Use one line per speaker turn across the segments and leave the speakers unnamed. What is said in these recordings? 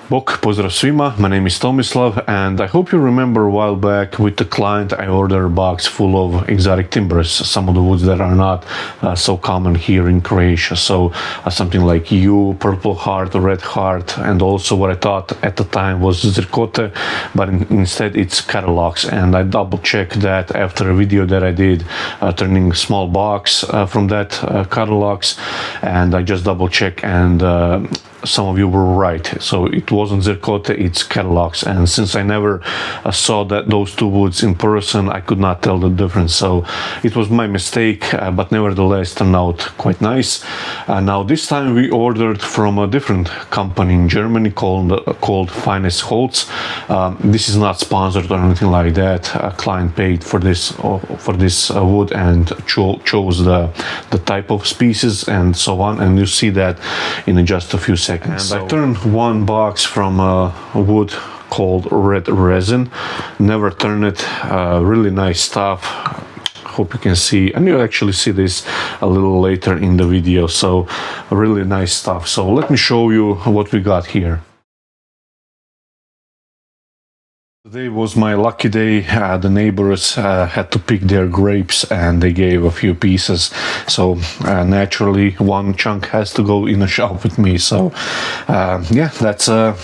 Bok, pozdrav svima, my name is Tomislav, and I hope you remember a while back with the client I ordered a box full of exotic timbers, some of the woods that are not so common here in Croatia. So something like yew, purple heart, red heart, and also what I thought at the time was zircote, but instead it's catalogs. And I double checked that after a video that I did turning a small box from that catalogs, and I just double checked, and some of you were right. So it wasn't zircote, it's catalogs. And since I never saw those two woods in person, I could not tell the difference. So it was my mistake, but nevertheless turned out quite nice. Now this time we ordered from a different company in Germany called Finest Holz. This is not sponsored or anything like that. A client paid for this wood and chose the type of species and so on. And you see that in just a few seconds. And I turned one box from wood called red resin. Never turned it. Really nice stuff. Hope you can see, and you'll actually see this a little later in the video. So really nice stuff. So let me show you what we got here. Today was my lucky day. The neighbors had to pick their grapes and they gave a few pieces. So naturally one chunk has to go in a shop with me. So yeah, that's a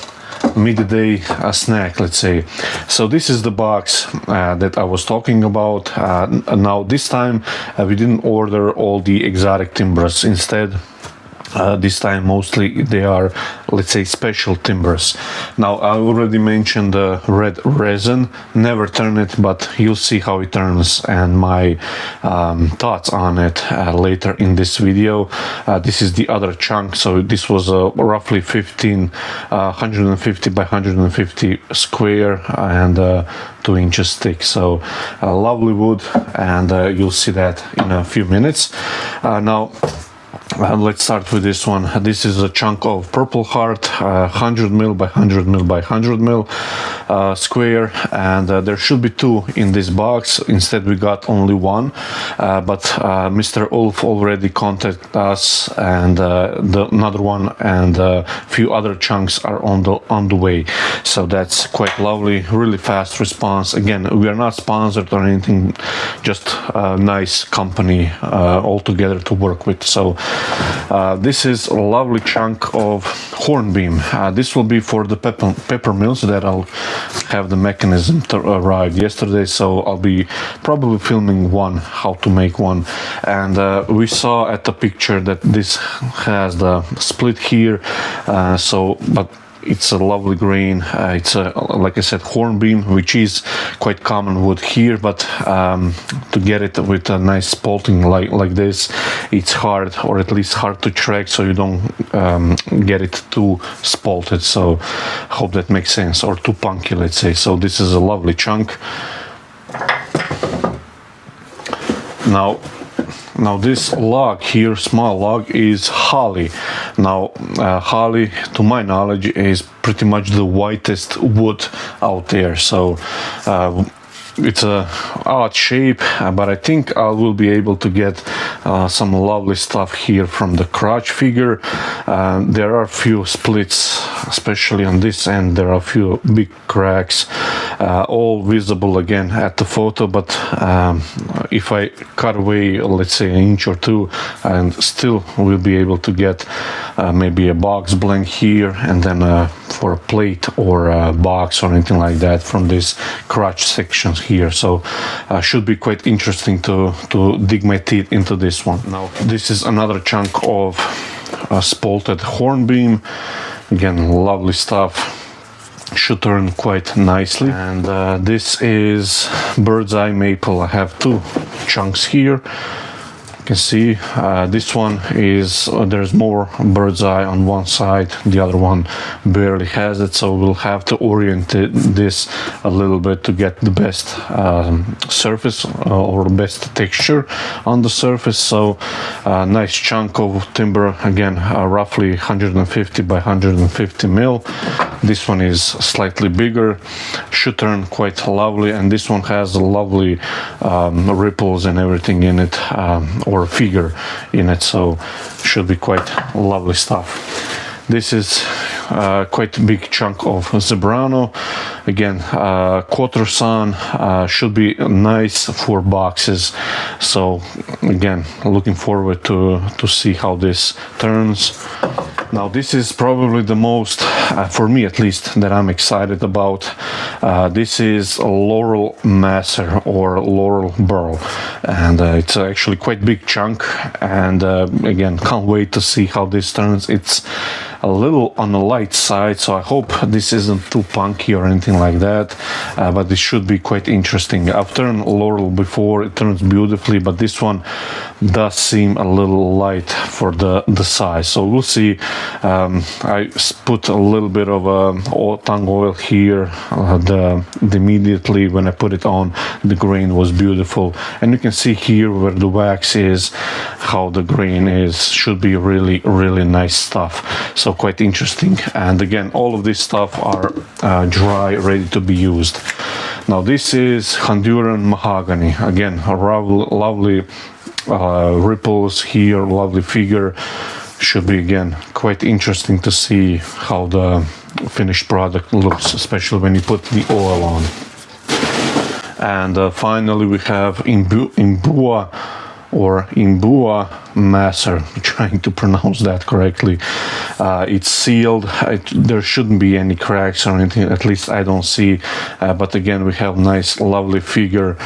midday snack, let's say. So this is the box that I was talking about. Now this time we didn't order all the exotic timbers. Instead, this time mostly they are, let's say, special timbers. Now I already mentioned the red resin. Never turn it, but you'll see how it turns and my thoughts on it later in this video. This is the other chunk. So this was roughly 150 by 150 square and 2 inches thick. So lovely wood, and you'll see that in a few minutes. Now let's start with this one. This is a chunk of purple heart, 100 mil by 100 mil by 100 mil square, and there should be 2 in this box. Instead we got only 1, but Mr. Ulf already contacted us, and another one and a few other chunks are on the way. So that's quite lovely. Really fast response. Again, we are not sponsored or anything, just a nice company altogether to work with. So this is a lovely chunk of hornbeam. This will be for the pepper mills that I'll have the mechanism to arrive yesterday, so I'll be probably filming one, how to make one. And we saw at the picture that this has the split here, but it's a lovely grain. It's like I said, hornbeam, which is quite common wood here, but to get it with a nice spalting like this, it's hard, or at least hard to track, so you don't get it too spalted. So hope that makes sense, or too punky, let's say. So this is a lovely chunk. Now this log here, small log, is holly. Now holly, to my knowledge, is pretty much the whitest wood out there. So it's a odd shape, but I think I will be able to get some lovely stuff here from the crotch figure. There are a few splits, especially on this end. There are a few big cracks, all visible again at the photo, but if I cut away, let's say, an inch or 2, and still we'll be able to get maybe a box blank here, and then for a plate or a box or anything like that from this crotch sections here. So should be quite interesting to dig my teeth into this one. Now this is another chunk of spalted hornbeam. Again, lovely stuff. Should turn quite nicely. And this is bird's eye maple. I have 2 chunks here. You can see this one is there's more bird's eye on one side, the other one barely has it, so we'll have to orient this a little bit to get the best surface or best texture on the surface. So nice chunk of timber, again roughly 150 by 150 mil. This one is slightly bigger, should turn quite lovely, and this one has a lovely ripples and everything in it, or figure in it, so should be quite lovely stuff. This is quite big chunk of zebrano. Again, quarter sawn, should be nice for boxes. So again, looking forward to see how this turns. Now this is probably the most, for me at least, that I'm excited about. This is a laurel masser or laurel burl, and it's actually quite big chunk, and again, can't wait to see how this turns. It's a little on the light side, so I hope this isn't too punky or anything like that, but this should be quite interesting. I've turned laurel before, it turns beautifully, but this one does seem a little light for the size, so we'll see. I put a little bit of tongue oil here. Immediately when I put it on, the grain was beautiful, and you can see here where the wax is, how the grain is. Should be really, really nice stuff. So quite interesting. And again, all of this stuff are dry, ready to be used. Now this is Honduran mahogany. Again, lovely ripples here, lovely figure. Should be again quite interesting to see how the finished product looks, especially when you put the oil on. And finally we have Imbua masser, trying to pronounce that correctly. It's sealed. There shouldn't be any cracks or anything, at least I don't see, but again, we have nice lovely figure,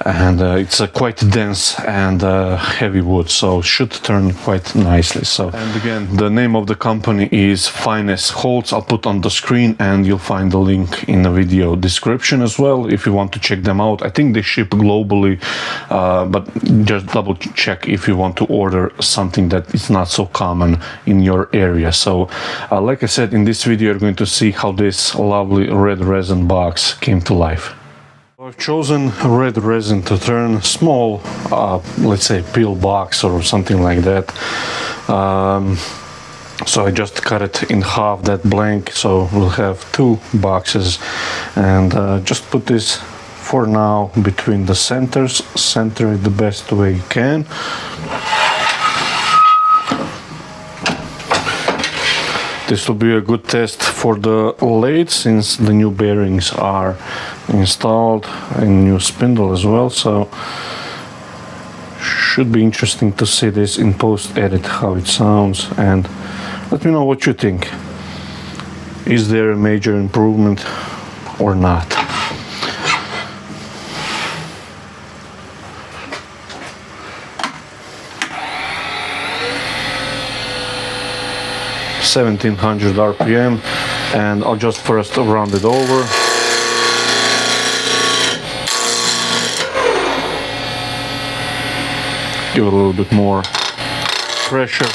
and it's a quite dense and heavy wood, so should turn quite nicely. So, and again, the name of the company is Finest Holds. I'll put on the screen, and you'll find the link in the video description as well if you want to check them out. I think they ship globally, but just double check if you want to order something that is not so common in your area. So like I said, in this video you're going to see how this lovely red resin box came to life. I've chosen red resin to turn small, let's say peel box or something like that. So I just cut it in half, that blank, so we'll have 2 boxes, and just put this for now between the centers. Center it the best way you can. This will be a good test for the lathe, since the new bearings are installed and new spindle as well, so should be interesting to see this in post-edit, how it sounds, and let me know what you think. Is there a major improvement or not? (1700 RPM), and I'll just first round it over. Give it a little bit more pressure.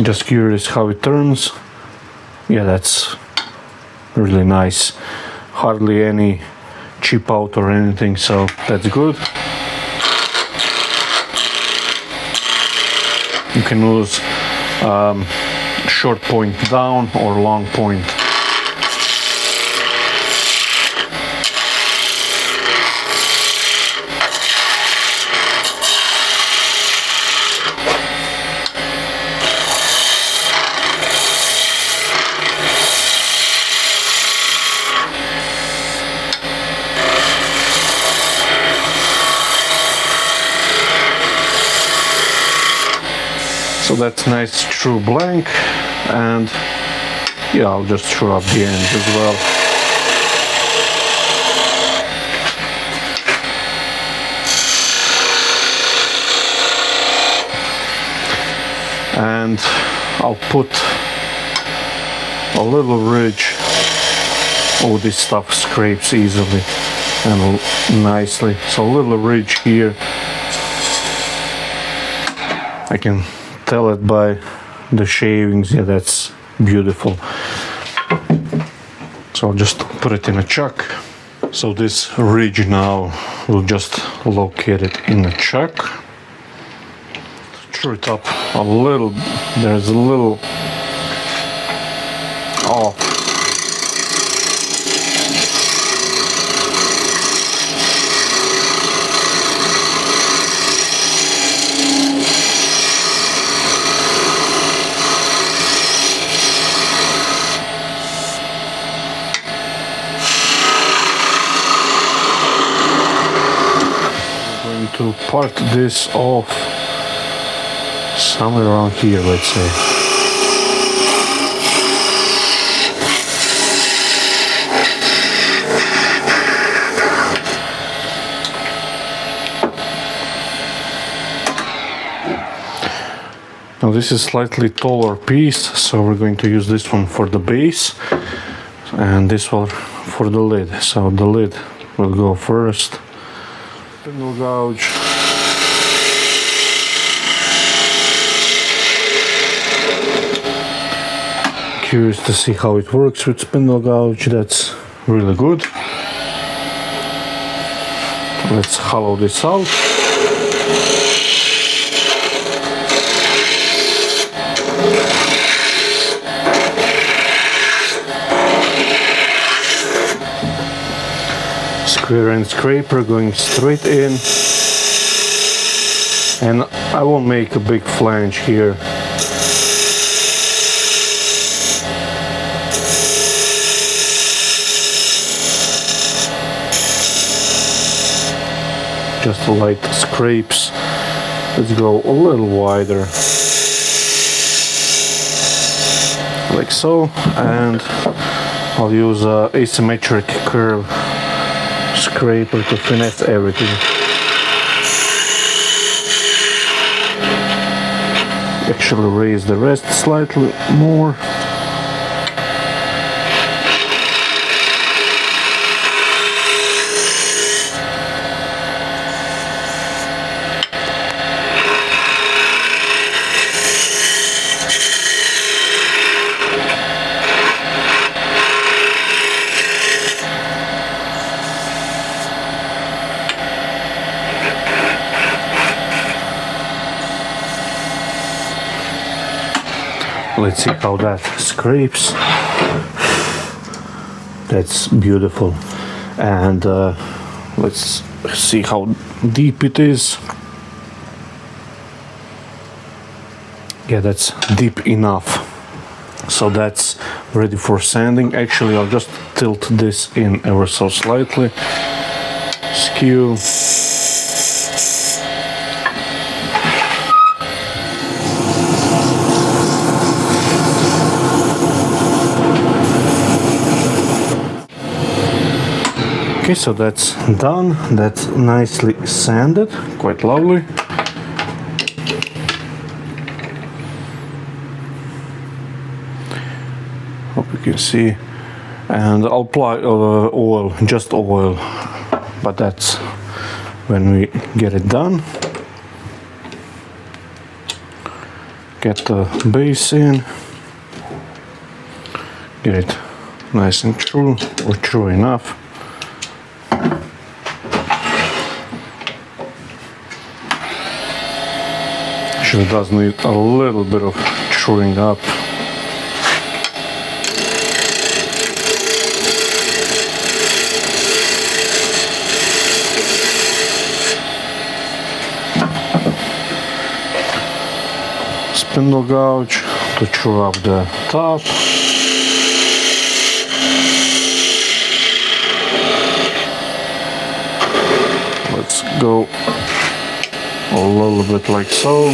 Just curious how it turns. Yeah, that's really nice. Hardly any chip out or anything, so that's good. You can use short point down or long point. So that's nice true blank, and yeah, I'll just true up the end as well. And I'll put a little ridge. Oh, this stuff scrapes easily and nicely, so a little ridge here. I can tell it by the shavings. Yeah, that's beautiful. So I'll just put it in a chuck. So this ridge now, we'll just locate it in a chuck. screw it up a little. There's a little off. To part this off somewhere around here, let's say. Now this is slightly taller piece, so we're going to use this one for the base and this one for the lid. So the lid will go first. Spindle gouge. Curious to see how it works with spindle gouge. That's really good. Let's hollow this out. Square end scraper going straight in, and I won't make a big flange here. Just light scrapes. Let's go a little wider, like so, and I'll use an asymmetric curve scraper to finesse everything. Actually raise the rest slightly more. Let's see how that scrapes. That's beautiful. And let's see how deep it is. Yeah, that's deep enough. So that's ready for sanding. Actually, I'll just tilt this in ever so slightly. Skew. Okay, so that's done. That's nicely sanded, quite lovely. Hope you can see. And I'll apply oil, just oil, but that's when we get it done. Get the base in, get it nice and true, or true enough. It does need a little bit of truing up. Spindle gouge to true up the top. Let's go a little bit like so.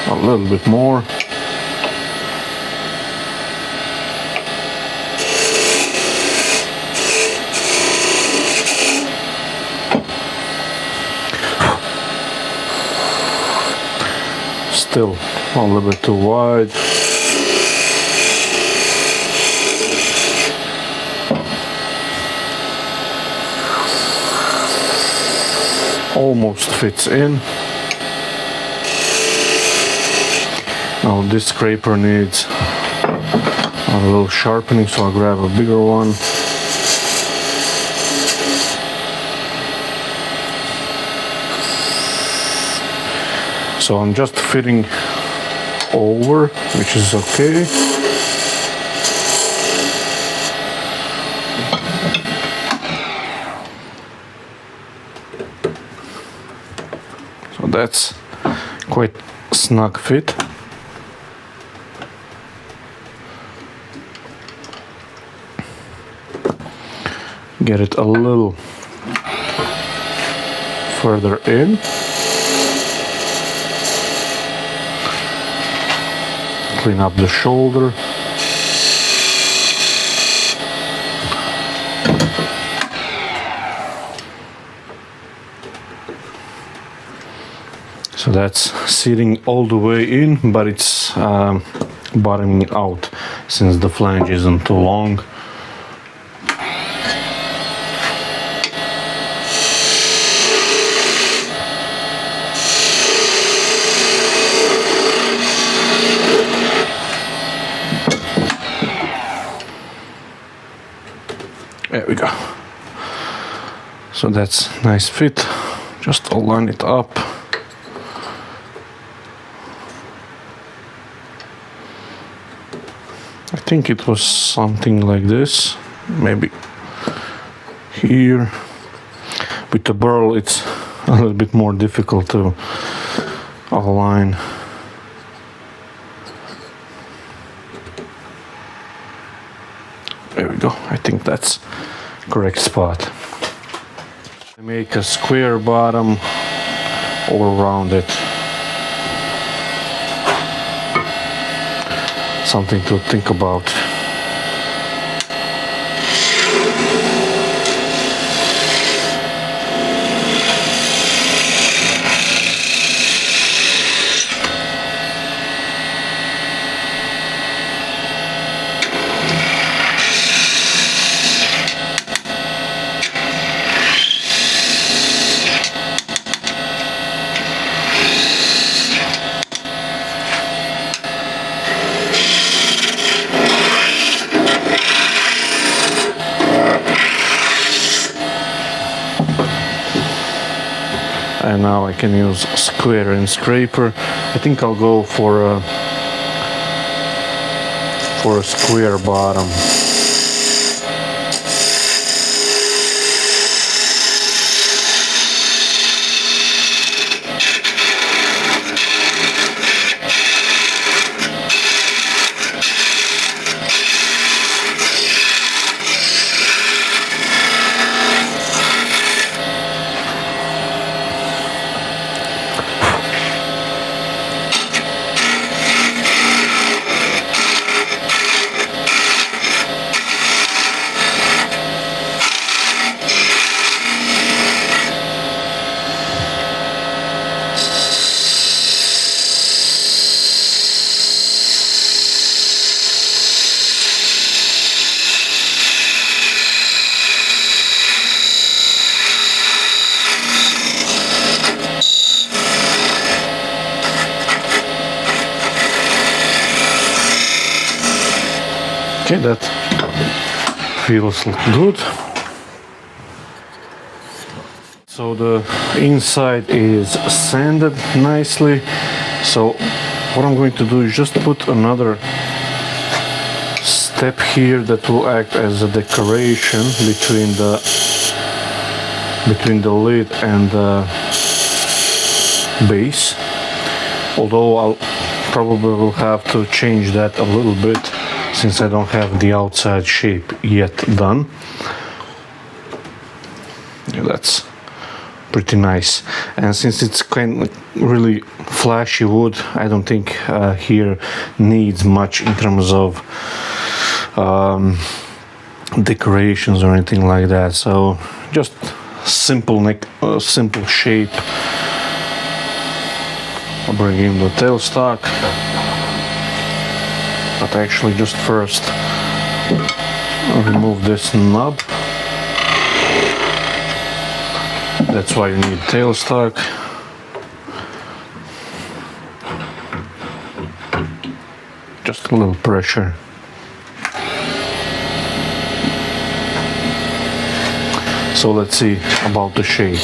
A little bit more. Still a little bit too wide. Almost fits in. Now this scraper needs a little sharpening, so I'll grab a bigger one. So I'm just fitting over, which is okay. So that's quite snug fit. Get it a little further in. Clean up the shoulder. So that's sitting all the way in, but it's bottoming out since the flange isn't too long. There we go. So that's nice fit. Just align it up. I think it was something like this. Maybe here. With the burl it's a little bit more difficult to align. There we go. I think that's correct spot. I make a square bottom all around it. Something to think about. And now I can use square and scraper. I think I'll go for a square bottom. Okay, that feels good. So the inside is sanded nicely. So what I'm going to do is just put another step here that will act as a decoration between the lid and the base. Although I'll probably will have to change that a little bit, since I don't have the outside shape yet done. Yeah, that's pretty nice. And since it's kind of really flashy wood, I don't think here needs much in terms of decorations or anything like that. So just simple neck, simple shape. I'll bring in the tailstock. But actually just first remove this knob. That's why you need tailstock. Just a little pressure. So let's see about the shape.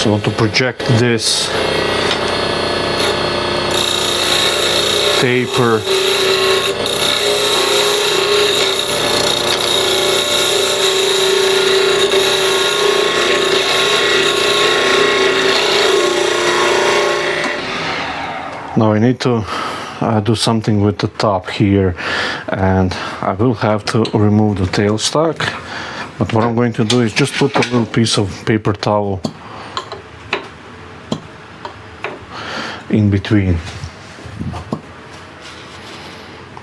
So to project this taper, now I need to do something with the top here, and I will have to remove the tailstock. But what I'm going to do is just put a little piece of paper towel in between.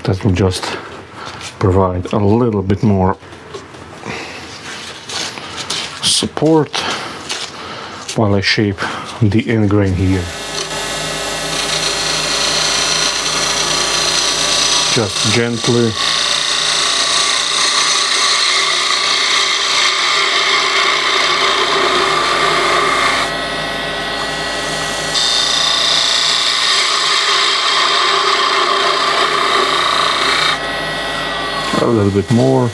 That will just provide a little bit more support while I shape the end grain here. Just gently. A little bit more.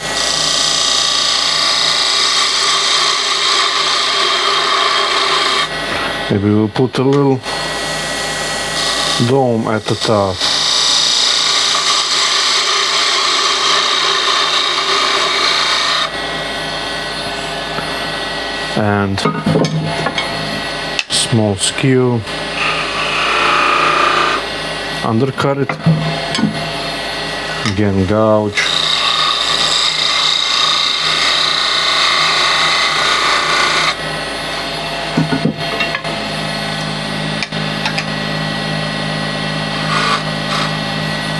Maybe we'll put a little dome at the top. And small skew, undercut it, again gouge,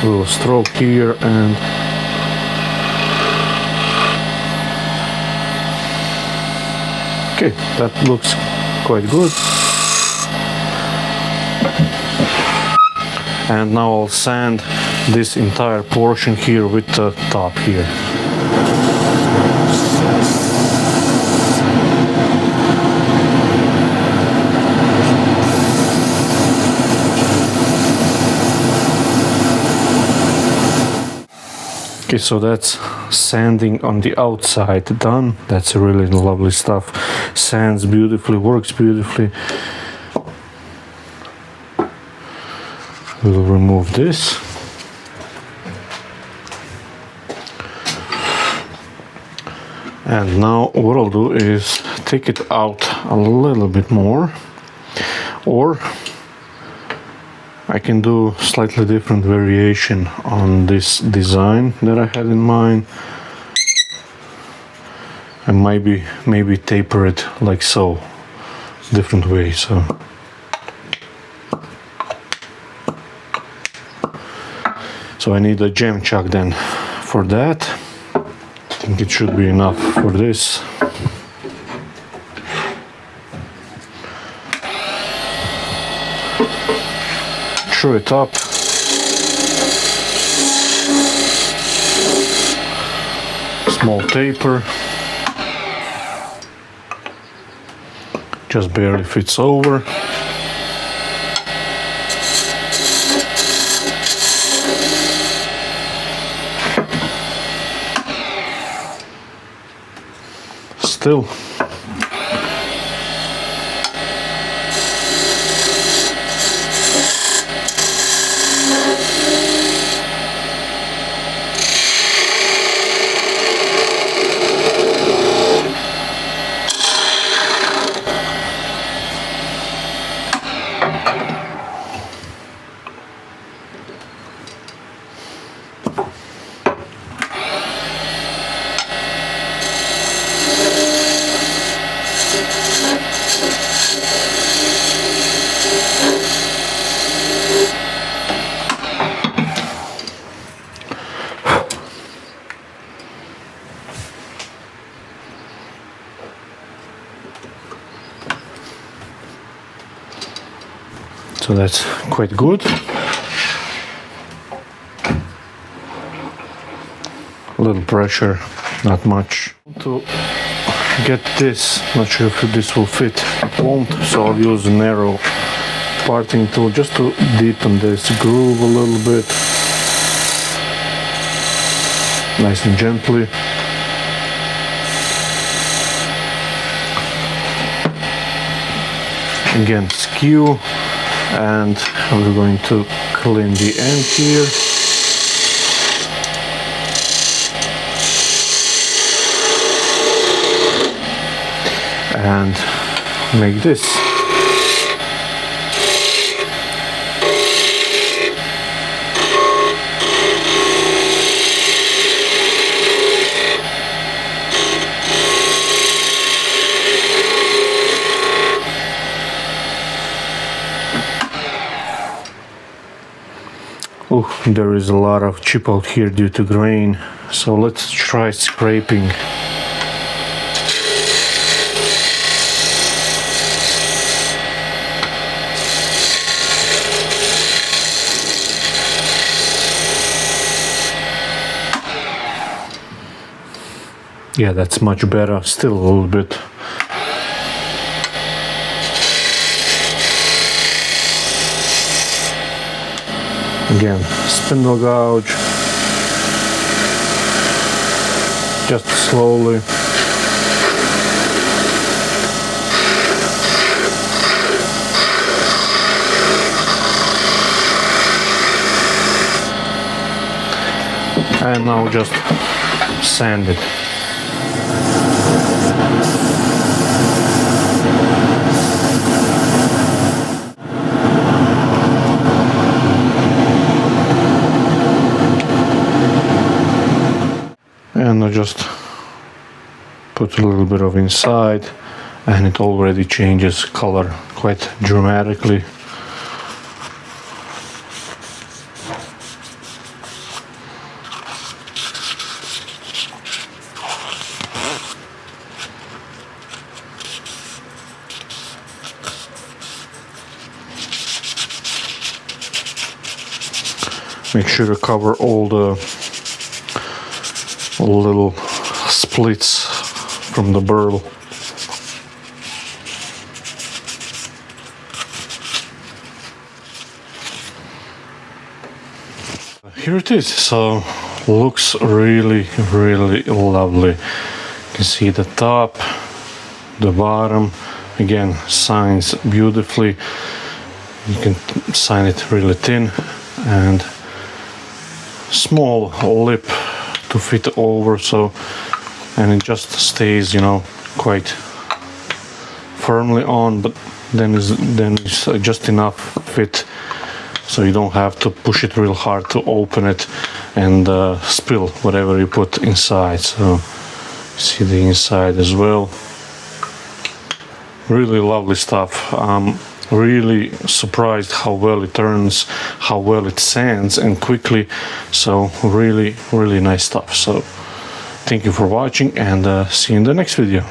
little stroke here, and okay, that looks quite good. And now I'll sand this entire portion here with the top here. Okay, so that's sanding on the outside done. That's really lovely stuff. Sands beautifully, works beautifully. We'll remove this. And now what I'll do is take it out a little bit more, or I can do slightly different variation on this design that I had in mind, and maybe taper it like so, different way. So I need a jam chuck then for that. I think it should be enough for this. Screw it up. Small taper. Just barely fits over. Still. So that's quite good. A little pressure, not much. To get this, not sure if this will fit, it won't, so I'll use a narrow parting tool just to deepen this groove a little bit. Nice and gently. again skew, and we're going to clean the end here. And make this. Oh, there is a lot of chip out here due to grain, so let's try scraping. Yeah, that's much better. Still a little bit. Again, spindle gouge. Just slowly. And now just sand it. And I just put a little bit of inside, and it already changes color quite dramatically. Make sure to cover all the little splits from the burl. Here it is. So looks really lovely. You can see the top, the bottom. Again, signs beautifully. You can sign it really thin, and small lip to fit over, so, and it just stays, you know, quite firmly on, but then it's just enough fit, so you don't have to push it real hard to open it and spill whatever you put inside. So see the inside as well. Really lovely stuff. Really surprised how well it turns, how well it sands and quickly. So really nice stuff. So thank you for watching, and see you in the next video.